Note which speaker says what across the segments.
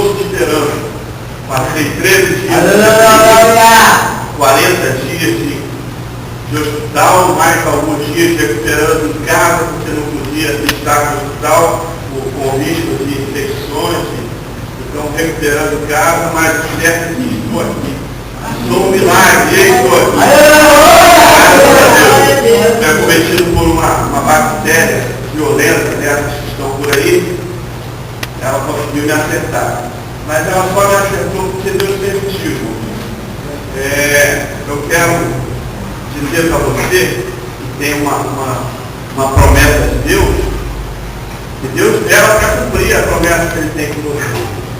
Speaker 1: estou te esperando. Passei 13 dias, 40 dias de hospital, mais alguns dias recuperando em casa, porque não podia estar no hospital, com risco de infecções, então recuperando em casa, mas certo que estou aqui. Sou um milagre, estou aqui. É cometido por uma bactéria violenta dessas que estão por aí, ela conseguiu me acertar. Mas ela só me acertou porque Deus permitiu. Eu quero dizer para você que tem uma promessa de Deus, que Deus dela para cumprir a promessa que Ele tem com você.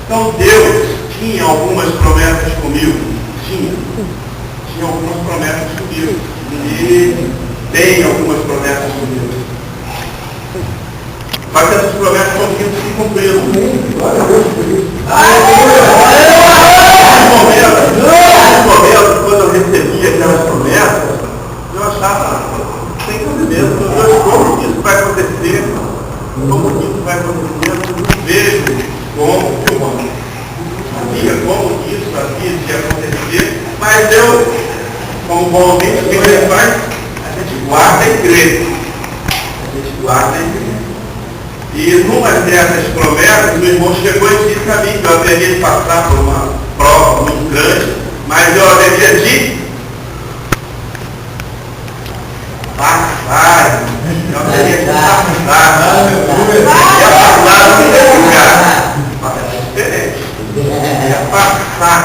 Speaker 1: Então Deus tinha algumas promessas comigo. Tinha algumas promessas comigo. E tem algumas promessas comigo. Mas essas promessas estão vindo se cumprindo. Glória a Deus por isso. No momento, quando eu recebi aquelas promessas, eu achava, sem cabimento, como que isso vai acontecer? Como que isso vai acontecer? Eu não vejo como que eu sabia como que isso havia de acontecer, mas eu, como bom ouvinte, o que a gente faz? A gente guarda e crê. E numa dessas promessas, o irmão chegou e disse a mim que eu haveria de passar por uma prova muito grande, mas eu haveria de passar. Eu haveria de passar. Não ia ficar. Mas é diferente. Ia passar.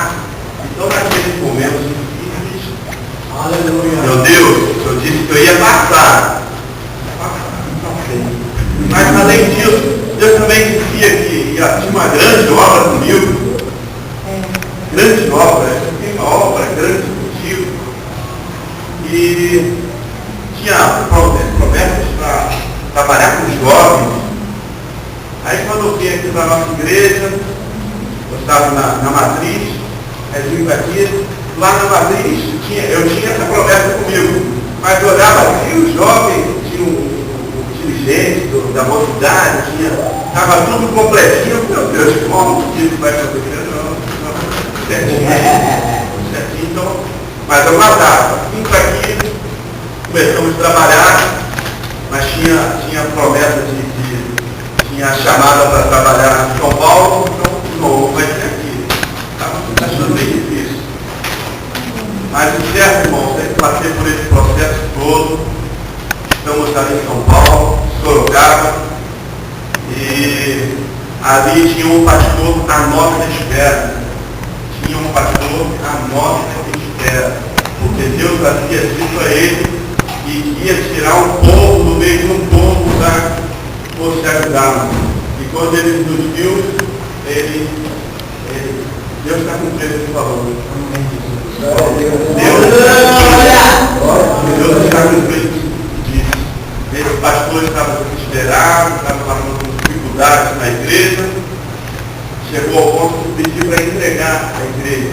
Speaker 1: Então, naqueles momentos difíceis, meu Deus, eu disse que eu ia passar. Mas além disso, Deus também dizia que tinha uma grande obra comigo. Grande obra, tem uma obra grande contigo. E tinha promessas para trabalhar com os jovens. Aí quando eu vim aqui para a nossa igreja, eu estava na matriz, aí vim aqui, lá na matriz eu tinha essa promessa comigo. Mas eu olhava aqui, os jovens tinham dirigente da mocidade, estava tudo completinho. Meu Deus, como que isso vai acontecer? Não, certinho, então, mas eu matava. Vim para aqui, começamos a trabalhar, mas tinha promessa tinha chamada para trabalhar em São Paulo, então não vai ser aqui. Estava achando bem difícil. Mas o certo, irmão, eu passei por esse processo todo. Estamos ali em São Paulo, Sorocaba, e ali tinha um pastor à nossa espera. Porque Deus havia dito a ele que ia tirar um povo do meio de um povo para você ajudar. E quando ele nos viu, Deus está cumprindo esse valor. Deus está cumprindo. Esse pastor estava desesperado, estava passando por dificuldades na igreja, chegou ao ponto de pedir para entregar a igreja.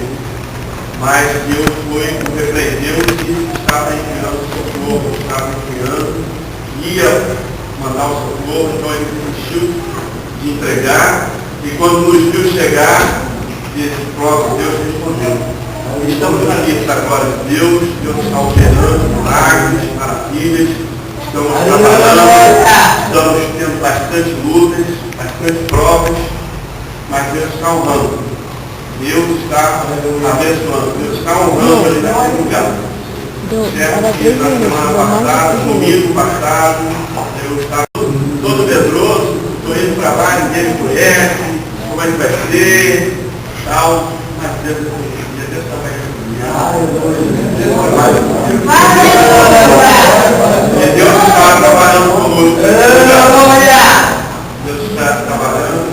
Speaker 1: Mas Deus repreendeu e disse que estava enviando socorro, ia mandar o socorro, então ele desistiu de entregar, e quando nos viu chegar, disse, próprio Deus respondeu. Estamos na lista agora de Deus está operando milagres, maravilhas. Estamos trabalhando, estamos tendo bastante lutas, bastante provas, mas Deus está honrando. Deus está abençoando, Deus está honrando ali naquele lugar. Certo que na semana passada, domingo passado, eu estava todo medroso, estou indo para lá, ninguém me conhece, como é que vai ser, tal, mas Deus está e Deus está trabalhando conosco. Deus está trabalhando.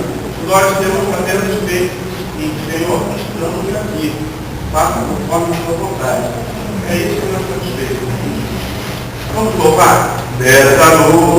Speaker 1: Nós temos apenas feito em Senhor, estamos aqui. Faça conforme a sua vontade. É isso que nós temos feito. Vamos louvar. Nessa noite,